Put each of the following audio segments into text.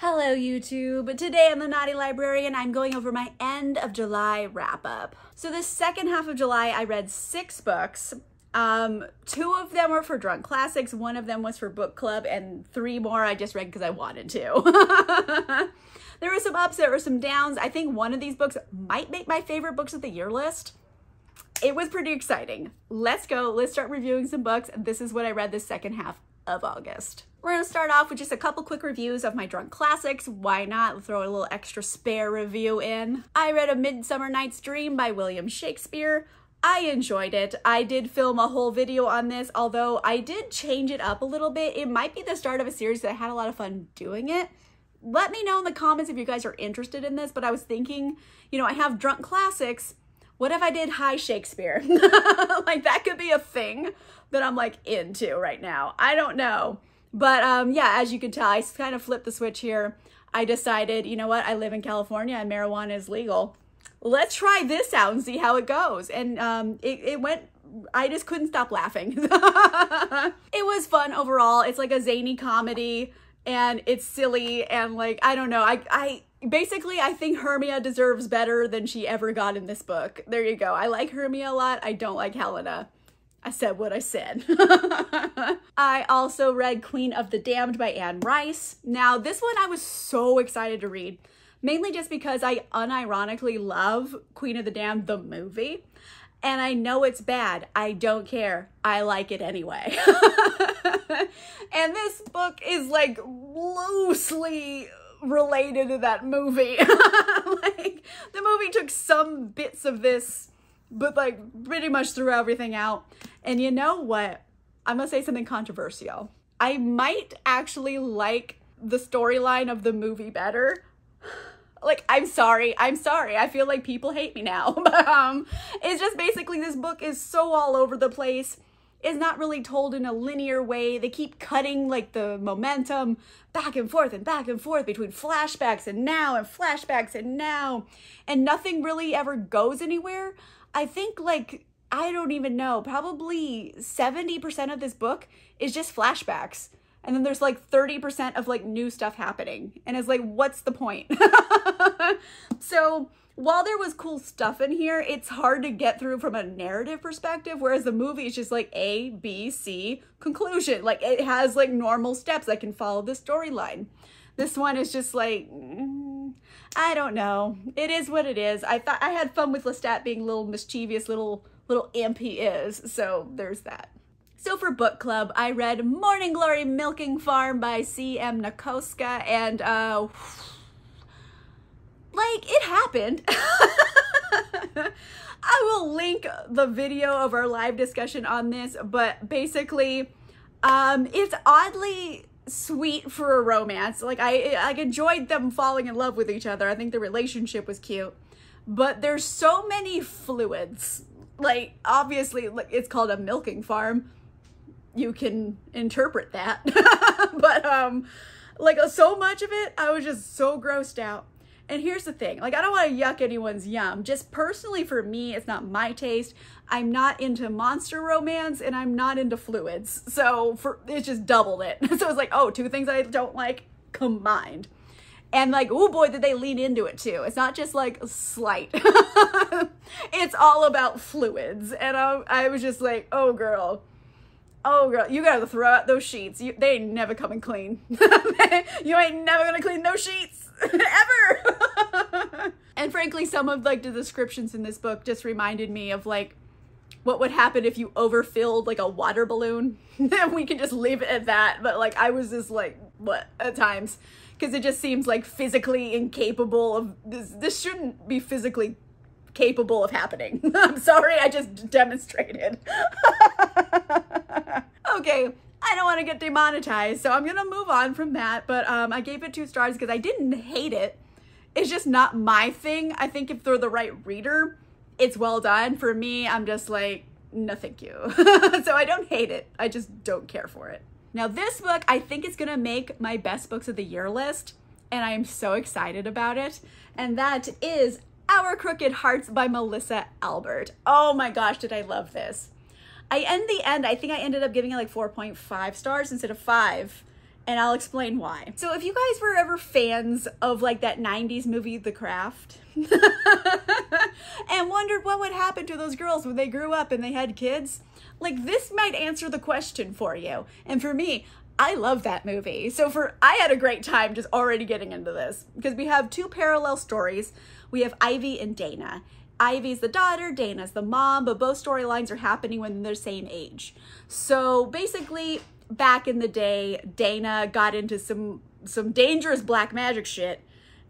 Hello YouTube! Today I'm the Naughty Librarian. I'm going over my end of July wrap up. So the second half of July I read 6 books. 2 of them were for Drunk Classics, 1 of them was for book club, and 3 more I just read because I wanted to. There were some ups, there were some downs. I think one of these books might make my favorite books of the year list. It was pretty exciting. Let's go, let's start reviewing some books. This is what I read the second half of August. We're gonna start off with just a couple quick reviews of my Drunk Classics. Why not? Throw a little extra spare review in. I read A Midsummer Night's Dream by William Shakespeare. I enjoyed it. I did film a whole video on this, although I did change it up a little bit. It might be the start of a series that I had a lot of fun doing it. Let me know in the comments if you guys are interested in this, but I was thinking, you know, I have Drunk Classics. What if I did High Shakespeare? Like, that could be a thing that I'm like into right now. I don't know. But yeah, as you can tell, I kind of flipped the switch here. I decided, you know what? I live in California and marijuana is legal. Let's try this out and see how it goes. And it went, I just couldn't stop laughing. It was fun overall. It's like a zany comedy and it's silly and like, I don't know. Basically, I think Hermia deserves better than she ever got in this book. There you go. I like Hermia a lot. I don't like Helena. I said what I said. I also read Queen of the Damned by Anne Rice. Now, this one I was so excited to read, mainly just because I unironically love Queen of the Damned, the movie. And I know it's bad. I don't care. I like it anyway. And this book is like loosely related to that movie. Like, the movie took some bits of this, but like pretty much threw everything out. And you know what? I'm gonna say something controversial. I might actually like the storyline of the movie better. Like, I'm sorry. I feel like people hate me now. But it's just basically this book is so all over the place. It's not really told in a linear way. They keep cutting like the momentum back and forth between flashbacks and now and flashbacks and now. And nothing really ever goes anywhere. I think like, I don't even know, probably 70% of this book is just flashbacks. And then there's like 30% of like new stuff happening. And it's like, what's the point? So while there was cool stuff in here, it's hard to get through from a narrative perspective. Whereas the movie is just like A, B, C, conclusion. Like, it has like normal steps that can follow the storyline. This one is just like, I don't know. It is what it is. I thought I had fun with Lestat being a little mischievous, little imp he is. So there's that. So for book club, I read Morning Glory Milking Farm by C.M. Nakoska, and like, it happened. I will link the video of our live discussion on this, but basically, it's oddly sweet for a romance. Like, I enjoyed them falling in love with each other. I think the relationship was cute, but there's so many fluids. Like, obviously, like, it's called a milking farm. You can interpret that. But, like, so much of it, I was just so grossed out. And here's the thing, like, I don't want to yuck anyone's yum. Just personally for me, it's not my taste. I'm not into monster romance and I'm not into fluids. So it just doubled it. So it's like, oh, 2 things I don't like combined. And like, oh boy, did they lean into it too. It's not just like slight. It's all about fluids. And I was just like, oh girl, you gotta throw out those sheets. They ain't never coming clean. You ain't never gonna clean those sheets, ever. And frankly, some of like the descriptions in this book just reminded me of like what would happen if you overfilled like a water balloon. And we can just leave it at that. But like, I was just like, what, at times, because it just seems like physically incapable of this shouldn't be physically capable of happening. I'm sorry, I just demonstrated. Okay, I don't want to get demonetized, so I'm gonna move on from that, but I gave it 2 stars because I didn't hate it. It's just not my thing. I think if they're the right reader, it's well done. For me, I'm just like, no thank you. So I don't hate it, I just don't care for it. Now this book, I think it's gonna make my best books of the year list, and I am so excited about it, and that is Our Crooked Hearts by Melissa Albert. Oh my gosh, did I love this. I think I ended up giving it like 4.5 stars instead of 5. and I'll explain why. So if you guys were ever fans of like that 90s movie, The Craft, and wondered what would happen to those girls when they grew up and they had kids, like this might answer the question for you. And for me, I love that movie. So I had a great time just already getting into this because we have two parallel stories. We have Ivy and Dana. Ivy's the daughter, Dana's the mom, but both storylines are happening when they're the same age. So basically, back in the day, Dana got into some dangerous black magic shit,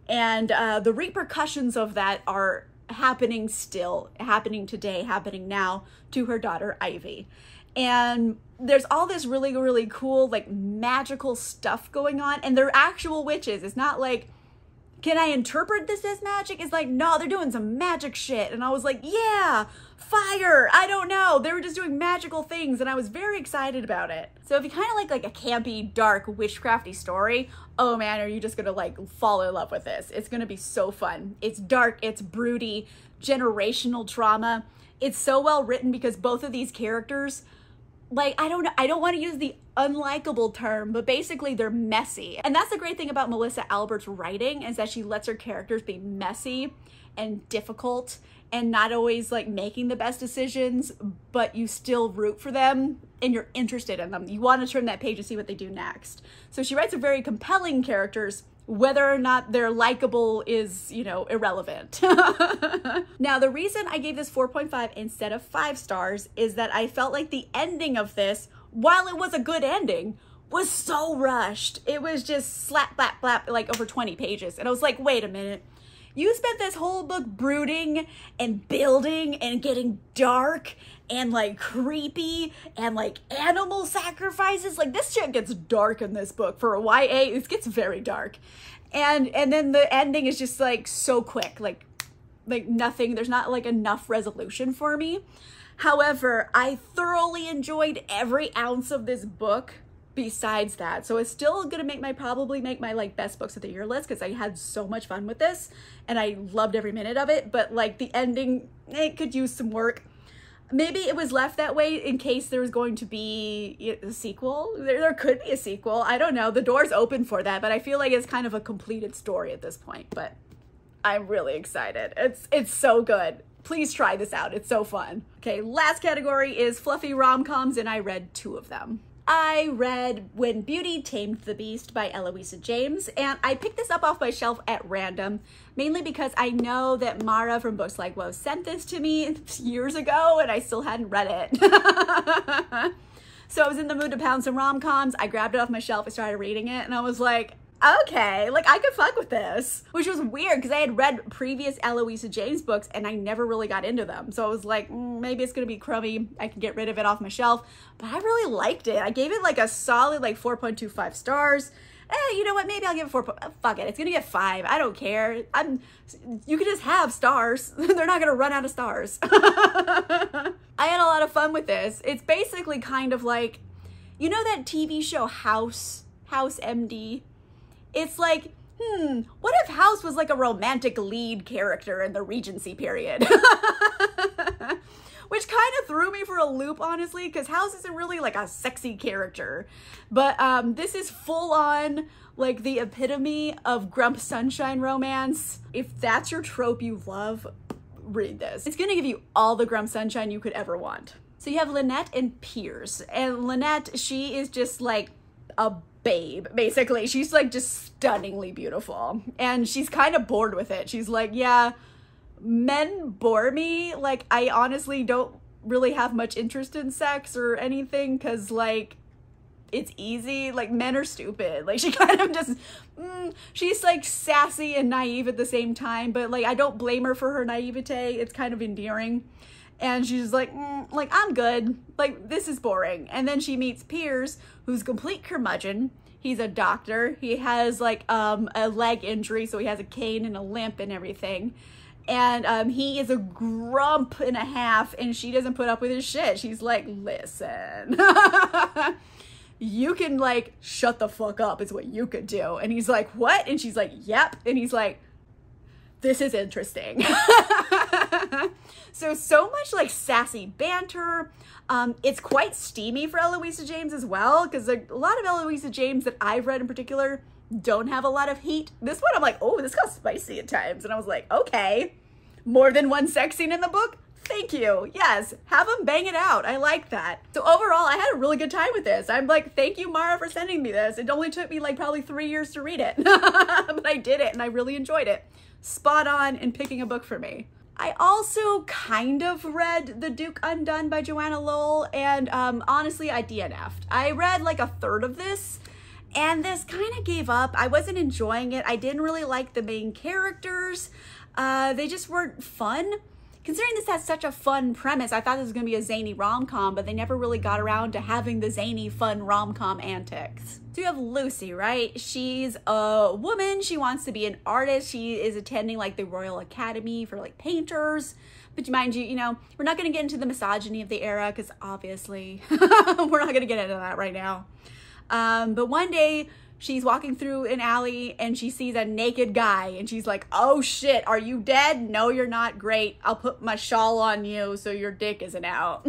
and the repercussions of that are happening today, happening now to her daughter, Ivy. And there's all this really, really cool, like, magical stuff going on, and they're actual witches. It's not like, can I interpret this as magic? It's like, no, they're doing some magic shit. And I was like, yeah, fire. I don't know. They were just doing magical things, and I was very excited about it. So if you kind of like a campy, dark, witchcrafty story, oh man, are you just gonna like fall in love with this? It's gonna be so fun. It's dark, it's broody, generational trauma. It's so well written because both of these characters, like, I don't want to use the unlikable term, but basically they're messy. And that's the great thing about Melissa Albert's writing, is that she lets her characters be messy and difficult and not always like making the best decisions, but you still root for them and you're interested in them. You want to turn that page and see what they do next. So she writes a very compelling characters. Whether or not they're likable is, you know, irrelevant. Now, the reason I gave this 4.5 instead of 5 stars is that I felt like the ending of this, while it was a good ending, was so rushed. It was just slap, slap, slap, like over 20 pages. And I was like, wait a minute. You spent this whole book brooding and building and getting dark and like creepy and like animal sacrifices. Like this shit gets dark in this book. For a YA, it gets very dark. And then the ending is just like so quick, like nothing. There's not like enough resolution for me. However, I thoroughly enjoyed every ounce of this book besides that. So it's still gonna probably make my like best books of the year list because I had so much fun with this and I loved every minute of it. But like the ending, it could use some work. Maybe it was left that way in case there was going to be a sequel. There could be a sequel. I don't know. The door's open for that, but I feel like it's kind of a completed story at this point. But I'm really excited. It's so good. Please try this out. It's so fun. Okay, last category is fluffy rom-coms, and I read 2 of them. I read When Beauty Tamed the Beast by Eloisa James, and I picked this up off my shelf at random, mainly because I know that Mara from Books Like Whoa sent this to me years ago, and I still hadn't read it. So I was in the mood to pound some rom-coms. I grabbed it off my shelf, I started reading it, and I was like, okay, like I could fuck with this, which was weird because I had read previous Eloisa James books and I never really got into them. So I was like, maybe it's gonna be crummy. I can get rid of it off my shelf, but I really liked it. I gave it like a solid like 4.25 stars. You know what? Maybe I'll give it 4. Fuck it. It's gonna get 5. I don't care. You can just have stars. They're not gonna run out of stars. I had a lot of fun with this. It's basically kind of like, you know that TV show House MD? It's like, what if House was like a romantic lead character in the Regency period? Which kind of threw me for a loop, honestly, because House isn't really like a sexy character. But this is full on like the epitome of Grump Sunshine romance. If that's your trope you love, read this. It's gonna give you all the Grump Sunshine you could ever want. So you have Lynette and Piers. And Lynette, she is just like a babe, basically. She's like just stunningly beautiful. And she's kind of bored with it. She's like, yeah, men bore me. Like, I honestly don't really have much interest in sex or anything because like it's easy. Like, men are stupid. Like, she kind of just she's like sassy and naive at the same time, but like I don't blame her for her naivete. It's kind of endearing. And she's like, I'm good. Like, this is boring. And then she meets Piers, who's complete curmudgeon. He's a doctor. He has like a leg injury, so he has a cane and a limp and everything. And he is a grump and a half, and she doesn't put up with his shit. She's like, listen, you can like shut the fuck up is what you could do. And he's like, what? And she's like, yep. And he's like, this is interesting. So much like sassy banter. It's quite steamy for Eloisa James as well, because a lot of Eloisa James that I've read in particular don't have a lot of heat. This one I'm like, oh, this got spicy at times. And I was like, okay, more than one sex scene in the book? Thank you. Yes, have them bang it out. I like that. So overall, I had a really good time with this. I'm like, thank you, Mara, for sending me this. It only took me like probably 3 years to read it, but I did it and I really enjoyed it. Spot on in picking a book for me. I also kind of read The Duke Undone by Joanna Lowell, and honestly, I DNF'd. I read like a third of this, and this kind of gave up. I wasn't enjoying it. I didn't really like the main characters. They just weren't fun. Considering this has such a fun premise, I thought this was going to be a zany rom-com, but they never really got around to having the zany, fun rom-com antics. So you have Lucy, right? She's a woman. She wants to be an artist. She is attending like the Royal Academy for like painters. But mind you, we're not going to get into the misogyny of the era because obviously we're not going to get into that right now. But one day, she's walking through an alley and she sees a naked guy and she's like, oh shit, are you dead? No, you're not. Great. I'll put my shawl on you so your dick isn't out.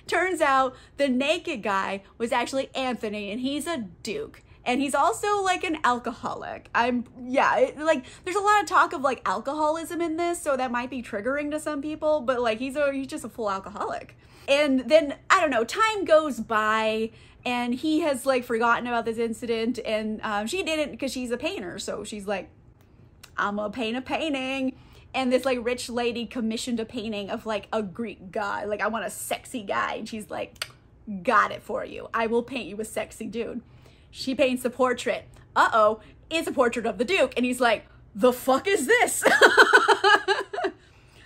Turns out the naked guy was actually Anthony, and he's a duke. And he's also like an alcoholic. There's a lot of talk of like alcoholism in this, so that might be triggering to some people, but like he's just a full alcoholic. And then, I don't know, time goes by and he has like forgotten about this incident, and she didn't because she's a painter. So she's like, I'm gonna paint a painting. And this like rich lady commissioned a painting of like a Greek god. Like, I want a sexy guy. And she's like, got it for you. I will paint you a sexy dude. She paints the portrait. Uh-oh, it's a portrait of the Duke. And he's like, the fuck is this?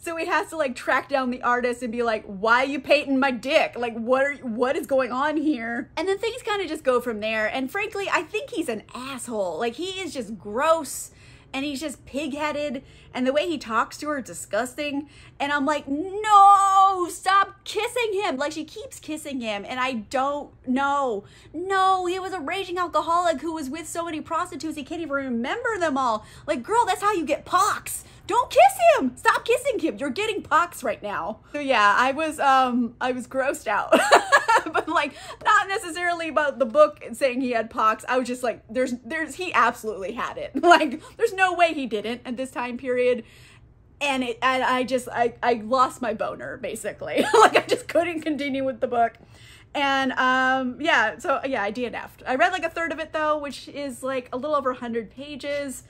So he has to like track down the artist and be like, why are you painting my dick? Like, what is going on here? And then things kind of just go from there. And frankly, I think he's an asshole. Like, he is just gross. And he's just pig-headed, and the way he talks to her is disgusting. And I'm like, no, stop kissing him. Like, she keeps kissing him, and I don't know. No, he was a raging alcoholic who was with so many prostitutes he can't even remember them all. Like, girl, that's how you get pox. Don't kiss him. Stop kissing him. You're getting pox right now. So yeah, I was grossed out. But like, not necessarily about the book saying he had pox. I was just like, he absolutely had it. Like, there's no way he didn't at this time period. And I lost my boner, basically. Like, I just couldn't continue with the book. And I DNF'd. I read like a third of it though, which is like a little over 100 pages.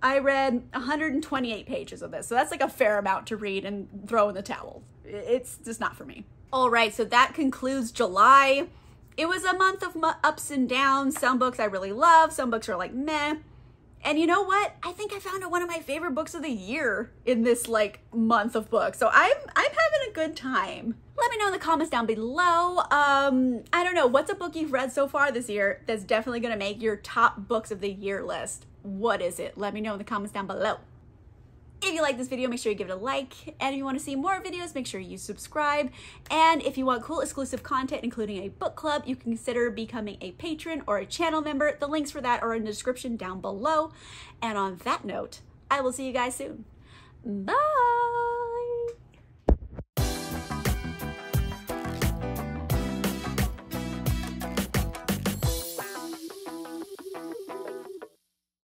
I read 128 pages of this. So that's like a fair amount to read and throw in the towel. It's just not for me. All right, so that concludes July. It was a month of ups and downs. Some books I really love. Some books are like, meh. And you know what? I think I found one of my favorite books of the year in this like month of books. So I'm having a good time. Let me know in the comments down below. I don't know, what's a book you've read so far this year that's definitely gonna make your top books of the year list? What is it? Let me know in the comments down below. If you like this video, make sure you give it a like. And if you want to see more videos, make sure you subscribe. And if you want cool exclusive content, including a book club, you can consider becoming a patron or a channel member. The links for that are in the description down below. And on that note, I will see you guys soon. Bye!